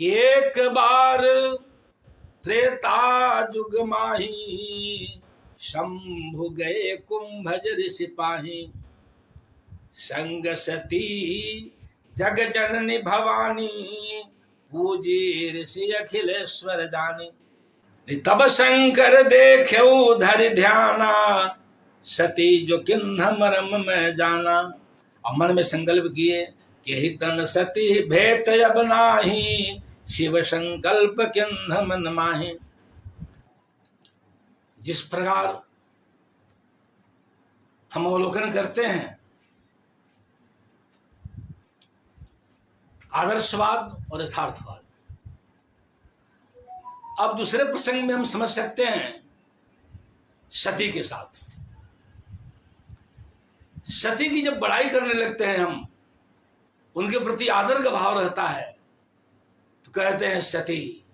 कि एक बार त्रेता जुग माही, शंभु गए कुंभज सिपाही। संग सती जग जननी भवानी, पूजी ऋषि अखिलेश्वर जानी। तब शंकर देख्यो धरि ध्याना, सती जो किन्ह मरम में जाना। अब मन में संकल्प किए कि ही तन सती भेट अब नाही, शिव संकल्प किन्ह मन माही। जिस प्रकार हम अवलोकन करते हैं आदर्शवाद और यथार्थवाद, अब दूसरे प्रसंग में हम समझ सकते हैं सती के साथ। सती की जब बड़ाई करने लगते हैं हम, उनके प्रति आदर का भाव रहता है, तो कहते हैं सती,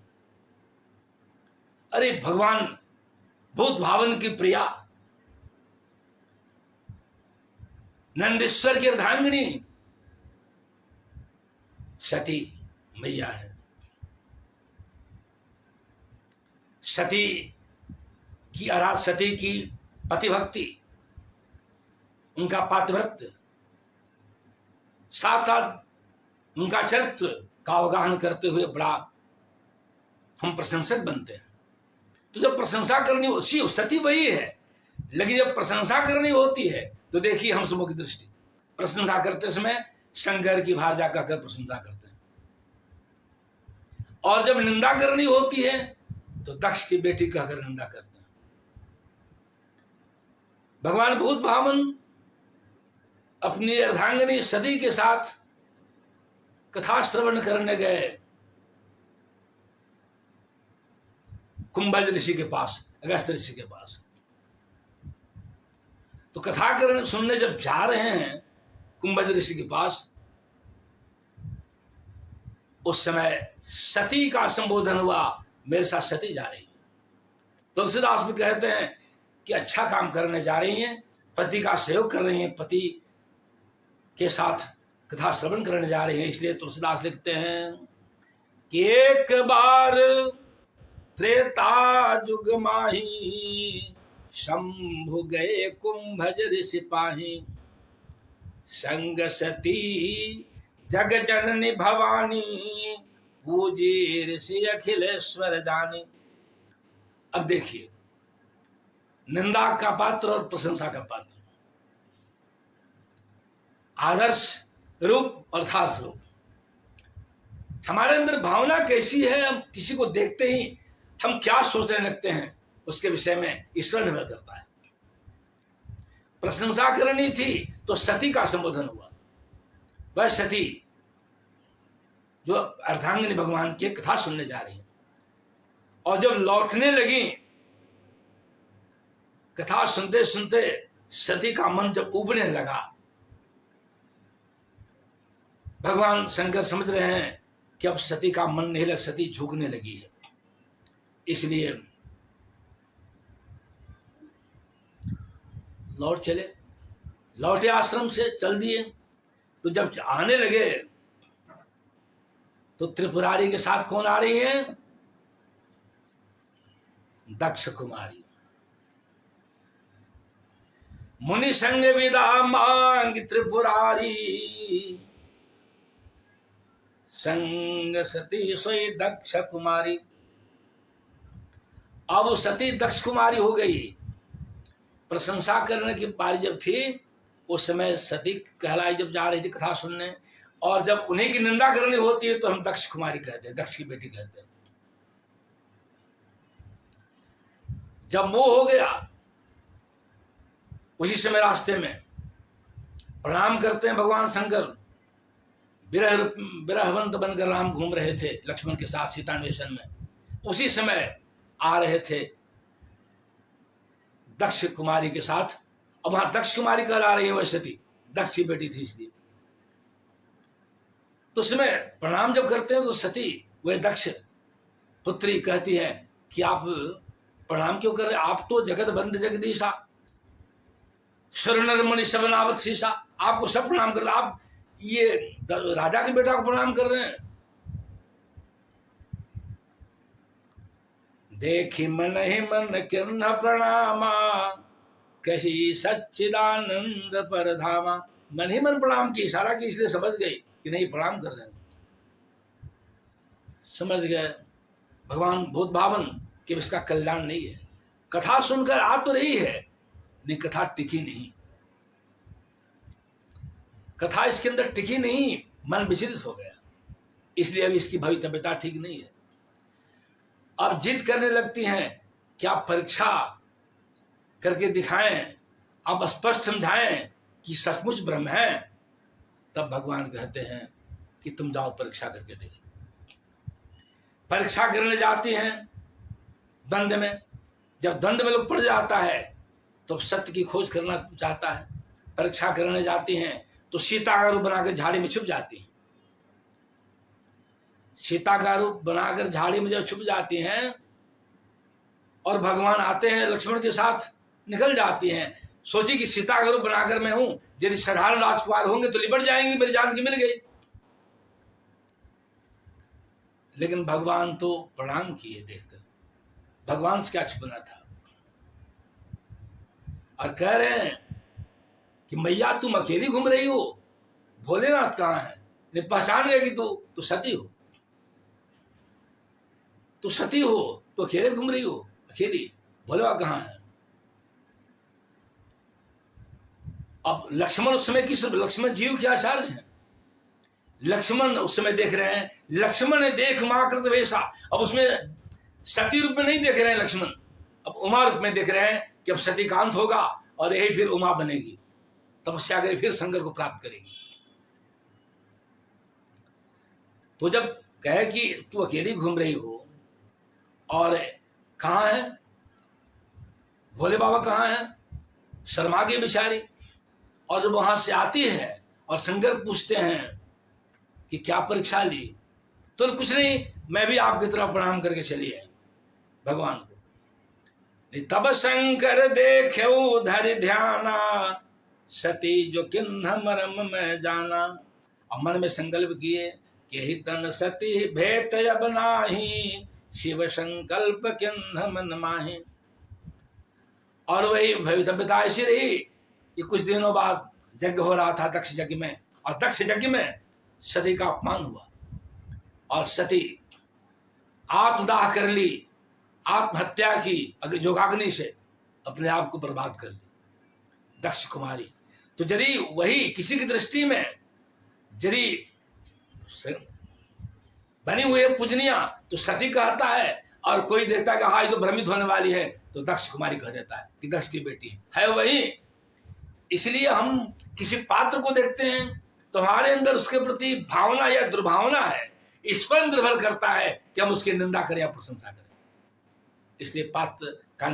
अरे भगवान भूत भावन की प्रिया, नंदीश्वर की अर्धांगिनी सती मैया है। सती की सती की पतिभक्ति, उनका पातिव्रत्य, साथ साथ उनका चरित्र का अवगाहन करते हुए बड़ा हम प्रशंसक बनते हैं। तो जब प्रशंसा करनी होती, सती वही है, लेकिन जब प्रशंसा करनी होती है तो देखिए हम सबों की दृष्टि, प्रशंसा करते समय शंकर की भार जाकर कर प्रशंसा करते हैं, और जब निंदा करनी होती है तो दक्ष की बेटी कहकर निंदा करते हैं। भगवान भूत भावन अपनी अर्धांगिनी सती के साथ कथा श्रवण करने गए कुंभज ऋषि के पास, अगस्त्य ऋषि के पास। तो कथा करने सुनने जब जा रहे हैं कुंभज ऋषि के पास, उस समय सती का संबोधन हुआ, मेरे साथ सती जा रही है। तुलसीदास भी कहते हैं कि अच्छा काम करने जा रही हैं, पति का सहयोग कर रही हैं, पति के साथ कथा श्रवण करने जा रही हैं। इसलिए तुलसीदास लिखते हैं कि एक बार त्रेता जुग माही, शंभु गए कुंभज सिपाही। संग सती जग जननी भवानी, पूजी ऋषि अखिलेश्वर जानी। अब देखिए, निंदा का पात्र और प्रशंसा का पात्र, आदर्श रूप और यथार्थ रूप। हमारे अंदर भावना कैसी है, हम किसी को देखते ही हम क्या सोचने लगते हैं, उसके विषय में ईश्वर निर्भर करता है। प्रशंसा करनी थी तो सती का संबोधन हुआ। वह सती जो अर्धांगिनी भगवान की कथा सुनने जा रही है, और जब लौटने लगी, कथा सुनते सुनते सती का मन जब उबने लगा, भगवान शंकर समझ रहे हैं कि अब सती का मन नहीं लग, सती झुकने लगी है। इसलिए लौट चले, लौटे आश्रम से चल दिए। तो जब आने लगे तो त्रिपुरारी के साथ कौन आ रही है? दक्ष कुमारी। मुनि संग विदा मांग त्रिपुरारी, संग सती सोई दक्ष कुमारी। अब वो सती दक्ष कुमारी हो गई। प्रशंसा करने की बारी जब थी, उस समय सती कहलाई जब जा रही थी कथा सुनने, और जब उन्हीं की निंदा करनी होती है तो हम दक्ष कुमारी कहते हैं, दक्ष की बेटी कहते हैं। जब मोह हो गया, उसी समय रास्ते में प्रणाम करते हैं भगवान शंकर। विरहवंत बनकर राम घूम रहे थे लक्ष्मण के साथ सीतान्वेषण में। उसी समय आ रहे थे दक्ष कुमारी के साथ। अब वहां दक्ष कुमारी कहला रही है वह सती, दक्ष की बेटी थी इसलिए। तो उसमें प्रणाम जब करते हैं तो सती वह दक्ष पुत्री कहती है कि आप प्रणाम क्यों कर रहे, आप तो जगत बंद जगदीशा, सुर मुनि सब नावत शीशा, आपको सब प्रणाम कर रहे, आप ये राजा के बेटा को प्रणाम कर रहे हैं। देखी मन ही मन किन्न प्रणामा, कही सच्चिदानंद पर धामा। मन ही मन प्रणाम की, इशारा की, इसलिए समझ गए कि नहीं प्रणाम कर रहे हैं, समझ गए। भगवान बहुत भावन कि इसका कल्याण नहीं है। कथा सुनकर आ तो रही है, नहीं कथा टिकी नहीं, कथा इसके अंदर टिकी नहीं, मन विचलित हो गया, इसलिए अभी इसकी भवितव्यता ठीक नहीं है। अब जिद करने लगती हैं कि आप परीक्षा करके दिखाएं, आप स्पष्ट समझाएं कि सचमुच ब्रह्म है। तब भगवान कहते हैं कि तुम जाओ परीक्षा करके देखो। परीक्षा करने जाती हैं द्वंद्व में। जब द्वंद्व में लोग पड़ जाता है तो सत्य की खोज करना चाहता है। परीक्षा करने जाती हैं तो सीता का रूप बनाकर झाड़ी में छुप जाती हैं। सीता का रूप बनाकर झाड़ी में जब छुप जाती हैं और भगवान आते हैं लक्ष्मण के साथ निकल जाती हैं। सोची कि सीता का रूप बनाकर मैं हूं, यदि साधारण राजकुमार होंगे तो लिपट जाएंगे, मेरी जान की मिल गई। लेकिन भगवान तो प्रणाम किए देखकर, भगवान से क्या छुपना था, और कह रहे हैं कि मैया तुम अकेली घूम रही हो, भोलेनाथ कहाँ है? ने पहचान गए कि तू सती हो, तू सती हो, तो अकेले घूम रही हो, अकेली, भोलेवा कहाँ है? अब लक्ष्मण उस समय किस, लक्ष्मण जीव क्या चार्ज है? लक्ष्मण उस समय देख रहे हैं, लक्ष्मण ने देख मां कृत वेशा। अब उसमें सती रूप में नहीं देख रहे हैं लक्ष्मण, अब उमा रूप में देख रहे हैं कि अब सती का अंत होगा और यही फिर उमा बनेगी, तपस्या करेगी, फिर शंकर को प्राप्त करेगी। तो जब कहे कि तू अकेली घूम रही हो और कहाँ है भोले बाबा, कहाँ है, शर्मा गई बेचारी। और जब वहां से आती है और शंकर पूछते हैं कि क्या परीक्षा ली, तो कुछ नहीं, मैं भी आपकी तरह प्रणाम करके चली आई भगवान को। तब शंकर देखे धरि ध्याना, सती जो किन्ह मरम में जाना। और मन में संकल्प किए कि ही तन सती भेट अब नाही, शिव संकल्प किन्ह मन माही। और वही भवितव्यता ऐसी रही कि कुछ दिनों बाद यज्ञ हो रहा था दक्ष यज्ञ में, और दक्ष यज्ञ में सती का अपमान हुआ और सती आत्मदाह कर ली, आत्महत्या की जोगाग्नि से अपने आप को बर्बाद कर ली दक्ष कुमारी। तो यदि वही किसी की दृष्टि में यदि बनी हुई है पूजनिया तो सती कहता है, और कोई देखता है कि हाँ ये तो भ्रमित होने वाली है तो दक्ष कुमारी कह देता है कि दक्ष की बेटी है वही। इसलिए हम किसी पात्र को देखते हैं तो हमारे अंदर उसके प्रति भावना या दुर्भावना है, इस पर निर्भर करता है कि हम उसकी निंदा करें या प्रशंसा करें। इसलिए पात्र का